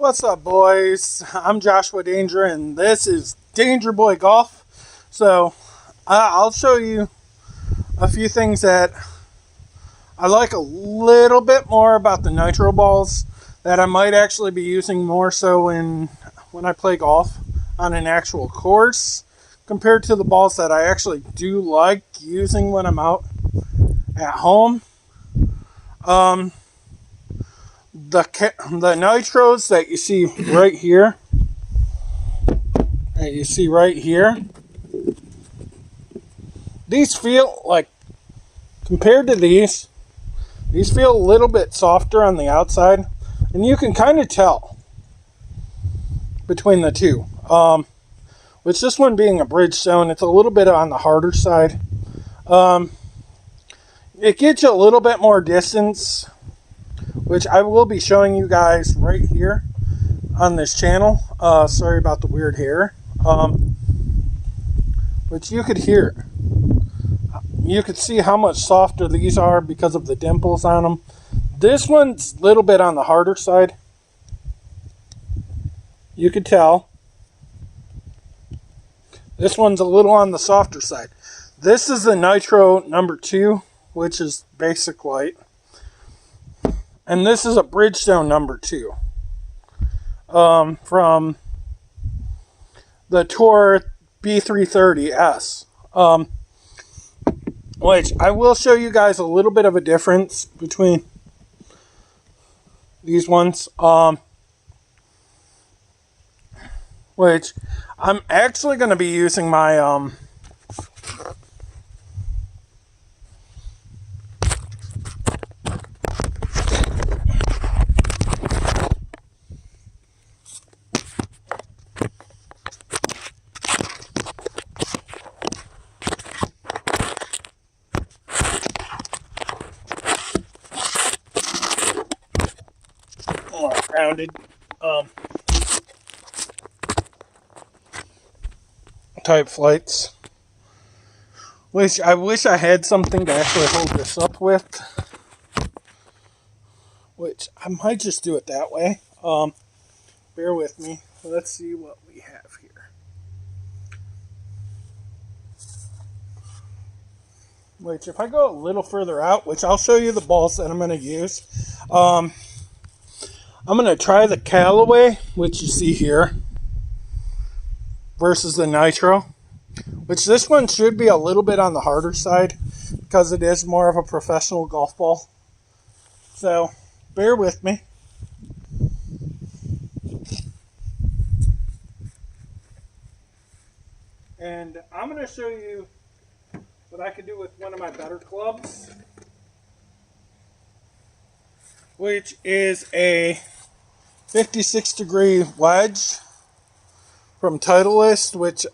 What's up, boys? I'm JoshDangeryt, and this is Danger Boy Golf. So, I'll show you a few things that I like a little bit more about the nitro balls that I might actually be using more so when I play golf on an actual course compared to the balls that I actually do like using when I'm out at home. The nitros that you see right here, these feel like, compared to these feel a little bit softer on the outside, and you can kind of tell between the two. With this one being a Bridgestone, it's a little bit on the harder side. It gets you a little bit more distance, which I will be showing you guys right here on this channel. Sorry about the weird hair. Which you could hear. You could see how much softer these are because of the dimples on them. This one's a little bit on the harder side. You could tell. This one's a little on the softer side. This is the Nitro number 2, which is basic white. And this is a Bridgestone number 2 from the Tour B330S, which I will show you guys a little bit of a difference between these ones, which I'm actually going to be using my more rounded type flights, which I wish I had something to actually hold this up with, which I might just do it that way. Bear with me. Let's see what we have here. Which, if I go a little further out, which I'll show you the balls that I'm going to use. I'm going to try the Callaway, which you see here, versus the Nitro, which this one should be a little bit on the harder side because it is more of a professional golf ball. So, bear with me. And I'm going to show you what I could do with one of my better clubs, which is a 56-degree wedge from Titleist, which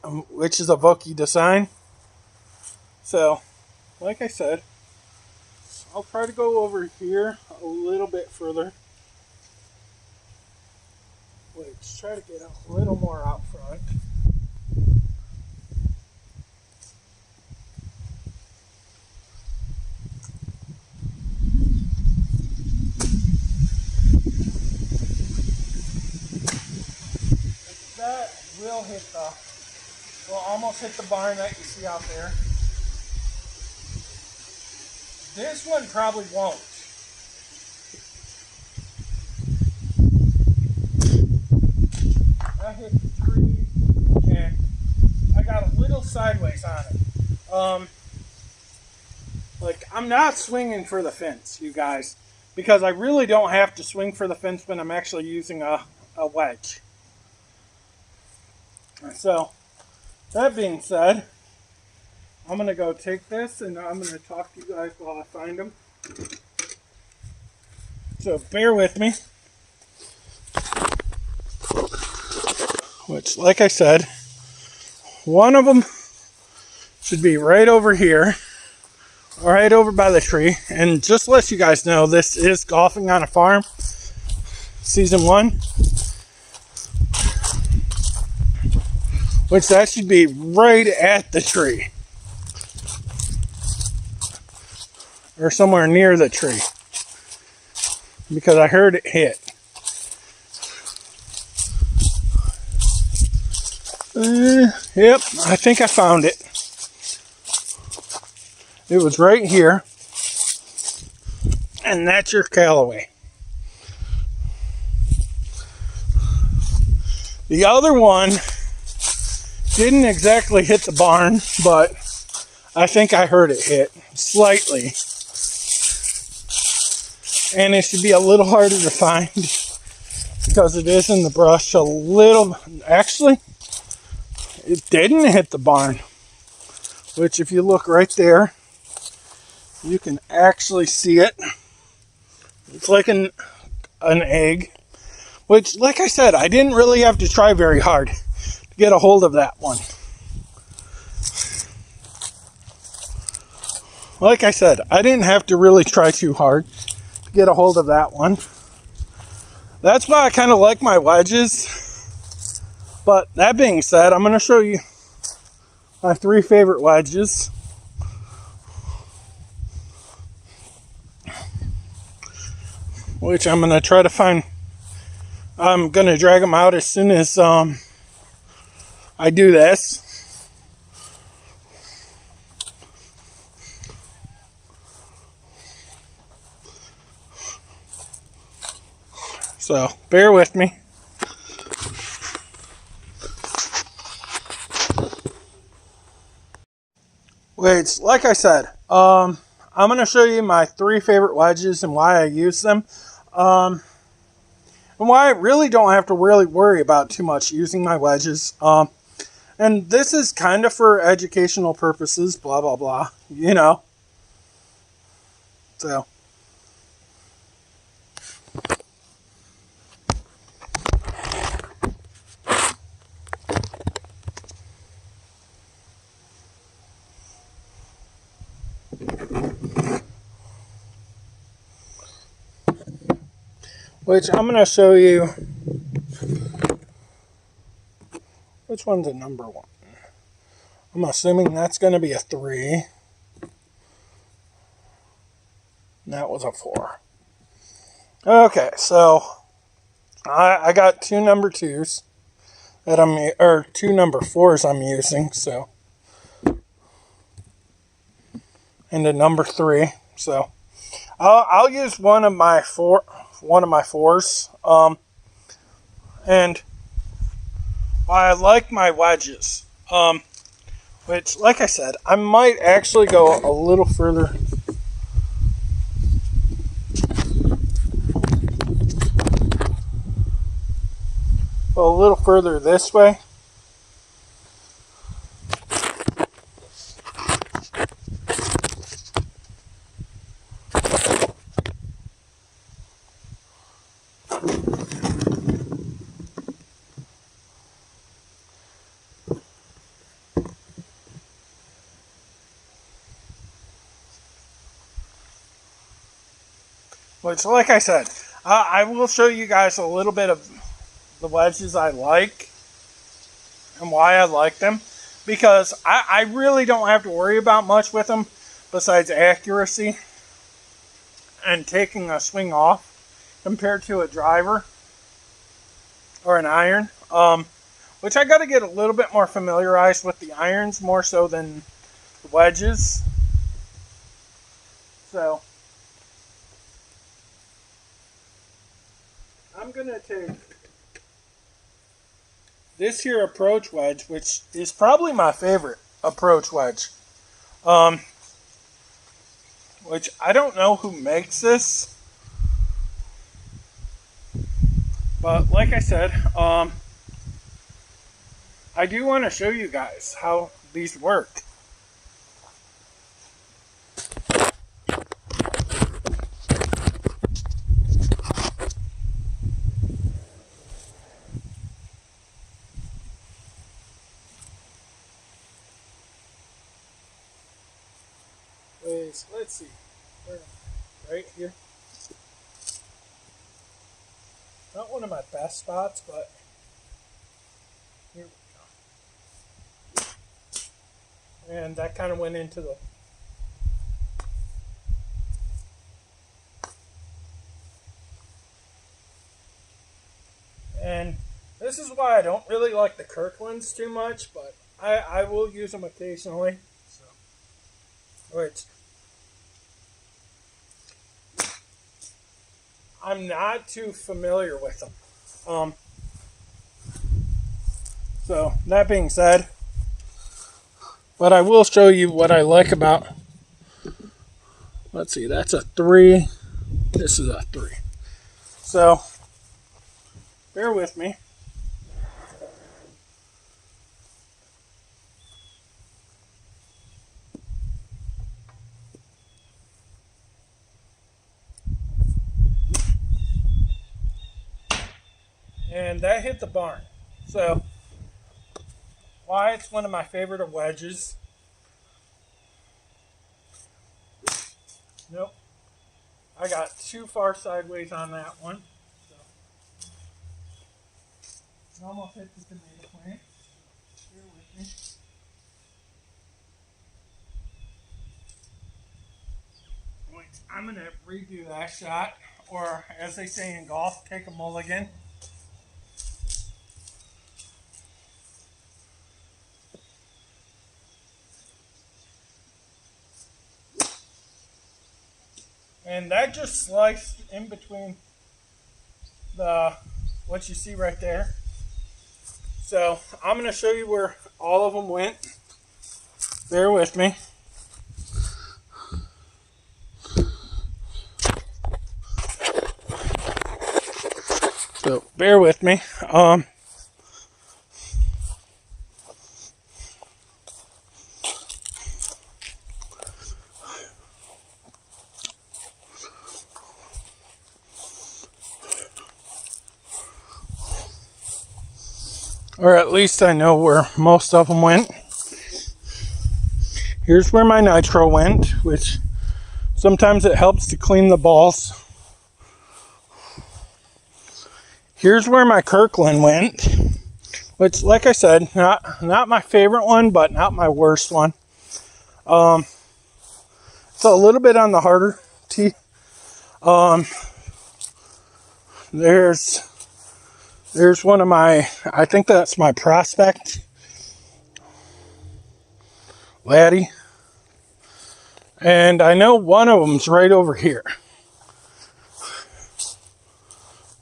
is a Vokey design. So, like I said, I'll try to go over here a little bit further. Let's try to get a little more out front. That will almost hit the barn that you see out there. This one probably won't. I hit the tree and I got a little sideways on it. Like, I'm not swinging for the fence, you guys, because I really don't have to swing for the fence when I'm actually using a wedge. So, that being said, I'm going to go take this and I'm going to talk to you guys while I find them. So, bear with me. Which, like I said, one of them should be right over here, right over by the tree. And just to let you guys know, this is Golfing on a Farm, Season 1. Which that should be right at the tree. Or somewhere near the tree. Because I heard it hit. Yep, I think I found it. It was right here. And that's your Callaway. The other one didn't exactly hit the barn, but I think I heard it hit slightly. And it should be a little harder to find because it is in the brush a little. Actually, it didn't hit the barn, which if you look right there, you can actually see it. It's like an egg, which, like I said, I didn't really have to try very hard to get a hold of that one. Like I said, I didn't have to really try too hard to get a hold of that one. That's why I kind of like my wedges. But that being said, I'm going to show you my 3 favorite wedges. Which I'm going to try to find. I'm going to drag them out as soon as I do this. So, bear with me. Wait, like I said, I'm going to show you my 3 favorite wedges and why I use them. And why I really don't have to really worry about too much using my wedges. And this is kind of for educational purposes, blah, blah, blah, you know. So. Which I'm going to show you. Which one's a number 1? I'm assuming that's going to be a 3. And that was a 4. Okay, so I got 2 number 2s that or 2 number 4s I'm using, so. And a number 3, so I'll use one of my 4s. And I like my wedges. Which, like I said, I might actually go a little further. A little further this way. Which, like I said, I will show you guys a little bit of the wedges I like and why I like them. Because I really don't have to worry about much with them besides accuracy and taking a swing off compared to a driver or an iron. Which I got to get a little bit more familiarized with the irons more so than the wedges. So I'm going to take this here approach wedge, which is probably my favorite approach wedge. Which I don't know who makes this. But like I said, I do want to show you guys how these work. Let's see, right here. Not one of my best spots, but here we go. And that kind of went into the and this is why I don't really like the Kirklands too much, but I will use them occasionally. So, which I'm not too familiar with them. So that being said, but I will show you what I like about. Let's see, that's a 3. This is a 3. So bear with me. And that hit the barn. So why it's one of my favorite wedges. Nope. I got too far sideways on that one. So it almost hit the tomato plant. Bear with me. Wait, I'm going to redo that shot, or as they say in golf, take a mulligan. And that just sliced in between what you see right there. So I'm going to show you where all of them went. Bear with me. So bear with me. Or at least I know where most of them went. Here's where my nitro went, which sometimes it helps to clean the balls. Here's where my Kirkland went, which, like I said, not my favorite one, but not my worst one. It's a little bit on the harder tee. There's one of my, I think that's my Prospect Laddie. And I know one of them's right over here,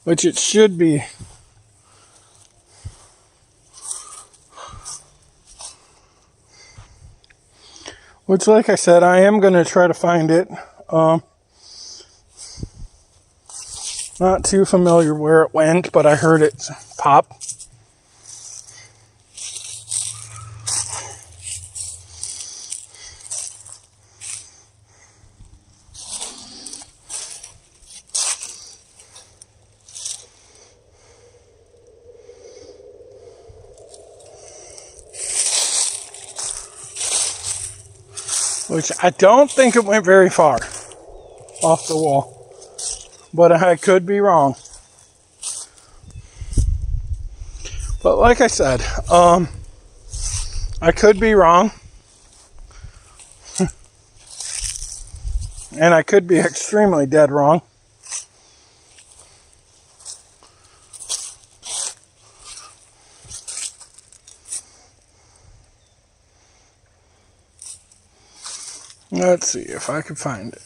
which it should be. Which, like I said, I am going to try to find it. Not too familiar where it went, but I heard it pop. Which I don't think it went very far off the wall. But I could be wrong. But like I said, I could be wrong. And I could be extremely dead wrong. Let's see if I can find it.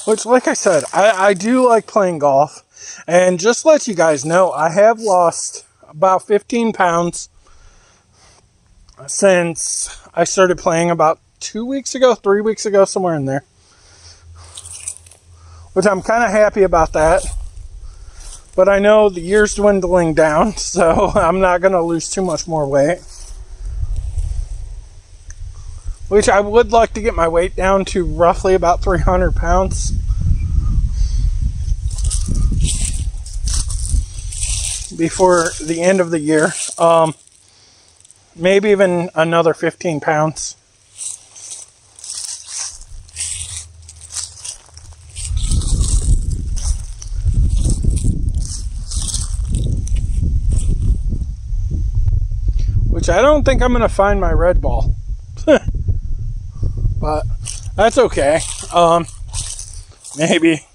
Which, like I said, I do like playing golf. And just to let you guys know, I have lost about 15 pounds since I started playing about 2 weeks ago, 3 weeks ago, somewhere in there. Which I'm kind of happy about that. But I know the year's dwindling down, so I'm not going to lose too much more weight. Which I would like to get my weight down to roughly about 300 pounds. Before the end of the year. Maybe even another 15 pounds. Which I don't think I'm going to find my red ball. But that's okay. Maybe.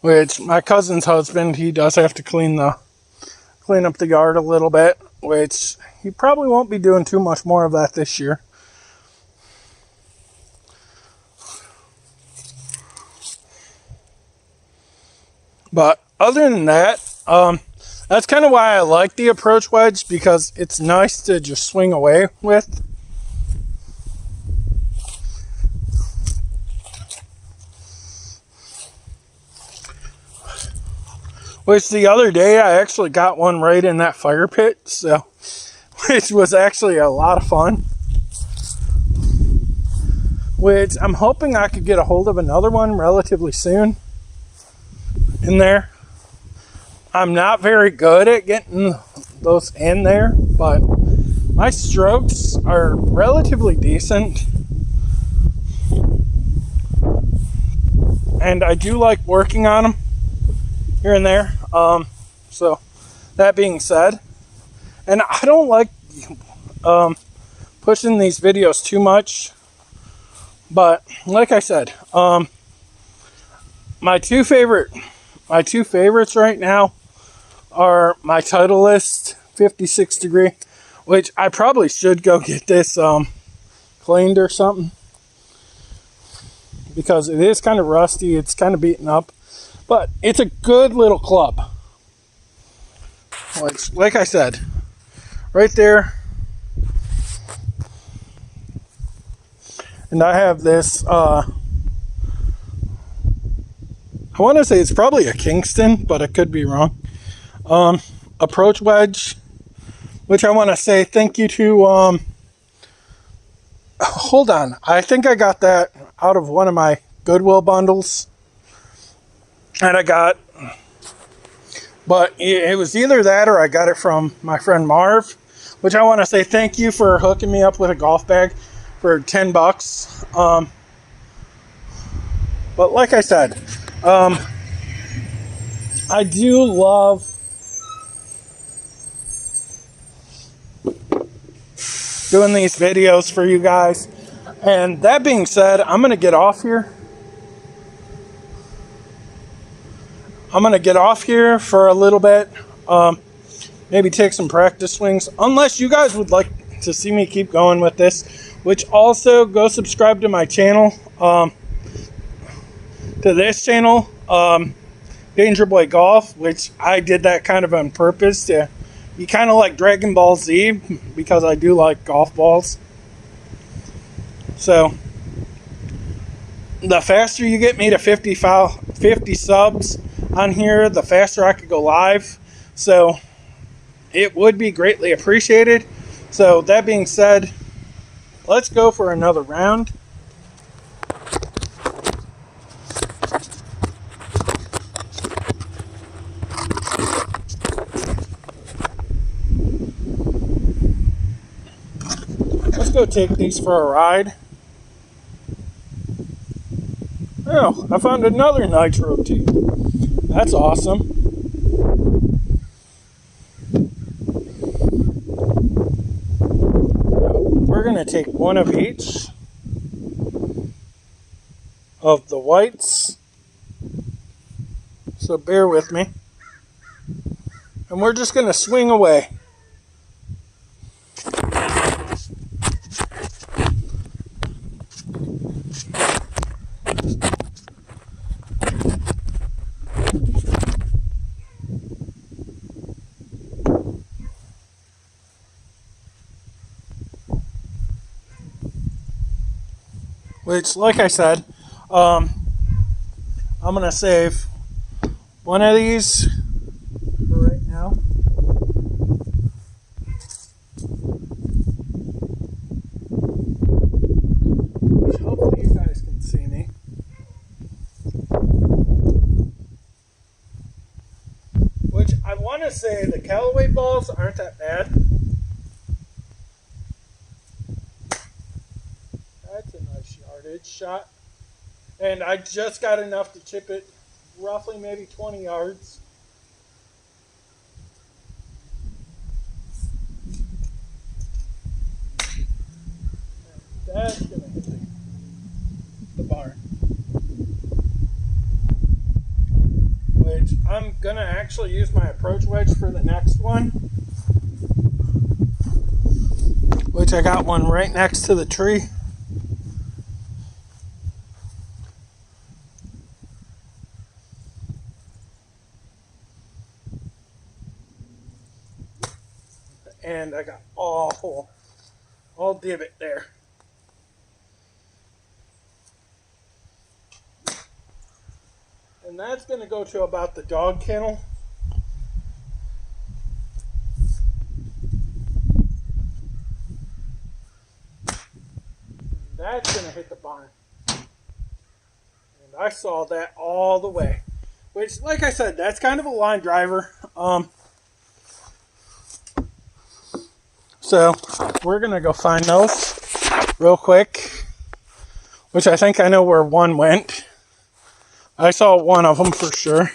which my cousin's husband, he does have to clean up the yard a little bit, which he probably won't be doing too much more of that this year. But other than that, that's kind of why I like the approach wedge, because it's nice to just swing away with. Which the other day I actually got one right in that fire pit, so which was actually a lot of fun. Which I'm hoping I could get a hold of another one relatively soon in there. I'm not very good at getting those in there, but my strokes are relatively decent. And I do like working on them here and there. So that being said, and I don't like pushing these videos too much, but like I said, my two favorites right now are my Titleist 56 degree, which I probably should go get this cleaned or something, because it is kind of rusty, it's kind of beaten up, but it's a good little club. Which, like I said, right there. And I have this, I want to say it's probably a Kingston, but I could be wrong. Approach wedge, which I want to say thank you to, hold on. I think I got that out of one of my Goodwill bundles. And but it was either that or I got it from my friend Marv, which I want to say thank you for hooking me up with a golf bag for $10. But like I said, I do love doing these videos for you guys. And that being said, I'm going to get off here. I'm going to get off here for a little bit. Maybe take some practice swings. Unless you guys would like to see me keep going with this. Which also, go subscribe to my channel. To this channel. Danger Boy Golf. Which I did that kind of on purpose. To be kind of like Dragon Ball Z. Because I do like golf balls. So, the faster you get me to 50 subs on here, the faster I could go live. So it would be greatly appreciated. So that being said, let's go for another round. Let's go take these for a ride. Oh, I found another nitro too. That's awesome. We're going to take one of each of the whites. So bear with me. And we're just going to swing away. Which, like I said, I'm going to save one of these for right now. Which hopefully you guys can see me. Which I want to say the Callaway balls aren't that bad. That's a nice yardage shot. And I just got enough to chip it roughly maybe 20 yards. And that's going to hit the bar. which I'm gonna actually use my approach wedge for the next one, which I got one right next to the tree. And I got all divot there. And that's going to go to about the dog kennel. That's going to hit the barn. And I saw that all the way. Which, like I said, that's kind of a line driver. So we're going to go find those real quick, which I think I know where one went. I saw one of them for sure.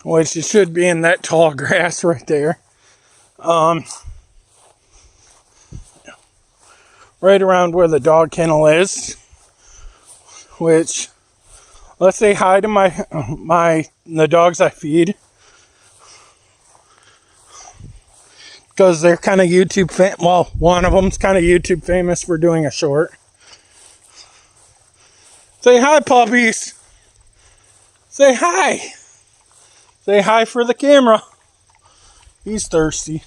Which it should be in that tall grass right there. Right around where the dog kennel is. Which, let's say hi to the dogs I feed. Because they're kind of YouTube well, one of them's kind of YouTube famous for doing a short. Say hi, puppies. Say hi. Say hi for the camera. He's thirsty.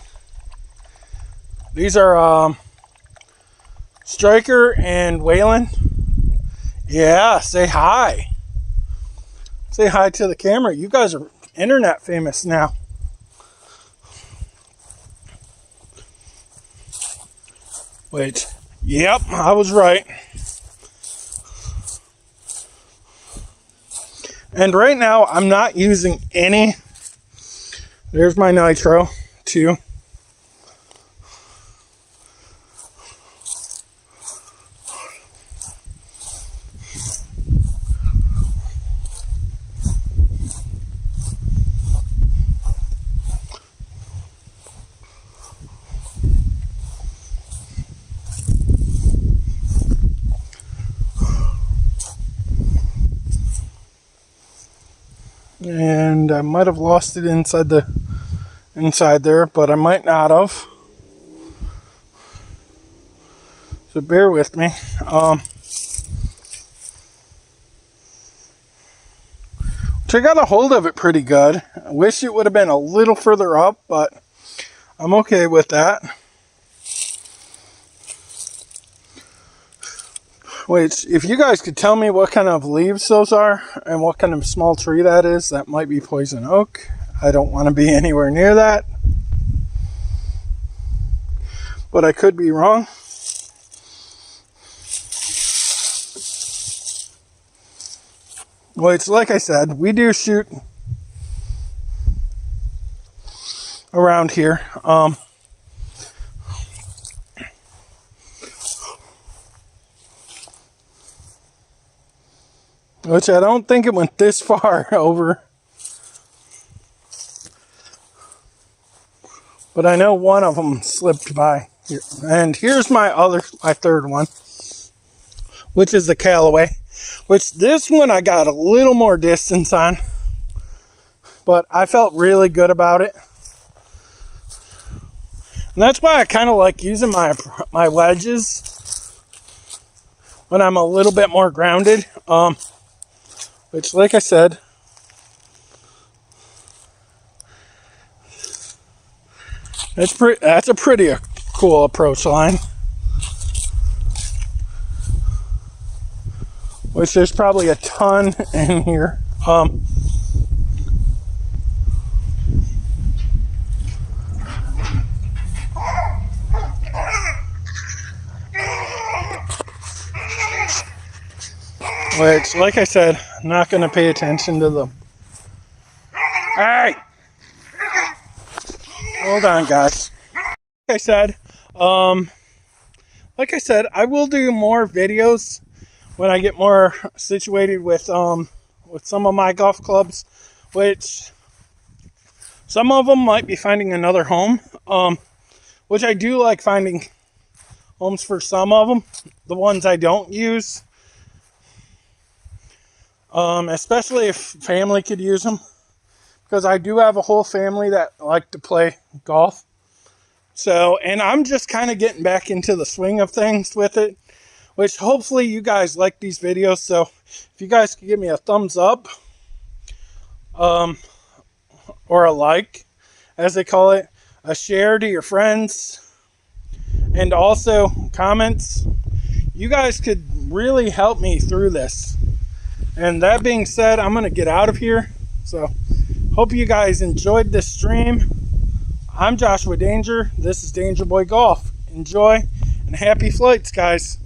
These are Striker and Waylon. Yeah, say hi. Say hi to the camera. You guys are internet famous now. Wait. Yep, I was right. And right now, I'm not using any. There's my nitro, too. And I might have lost it inside there, but I might not have. So bear with me. Which I got a hold of it pretty good. I wish it would have been a little further up, but I'm okay with that. Which, if you guys could tell me what kind of leaves those are and what kind of small tree that is, that might be poison oak. I don't want to be anywhere near that. But I could be wrong. Which, like I said, we do shoot around here. Which I don't think it went this far over. But I know one of them slipped by here. And here's my third one, which is the Callaway. Which this one I got a little more distance on. But I felt really good about it. And that's why I kind of like using my wedges when I'm a little bit more grounded. Which, like I said, that's a pretty cool approach line. Which there's probably a ton in here. Which, like I said, I'm not going to pay attention to them. Hey! Hold on, guys. Like I said, I will do more videos when I get more situated with some of my golf clubs, which some of them might be finding another home, which I do like finding homes for some of them. The ones I don't use, especially if family could use them, because I do have a whole family that like to play golf. So, and I'm just kind of getting back into the swing of things with it, which hopefully you guys like these videos. So if you guys could give me a thumbs up, or a like, as they call it, a share to your friends, and also comments, you guys could really help me through this. And that being said, I'm going to get out of here. So hope you guys enjoyed this stream. I'm Joshua Danger. This is Danger Boy Golf. Enjoy and happy flights, guys.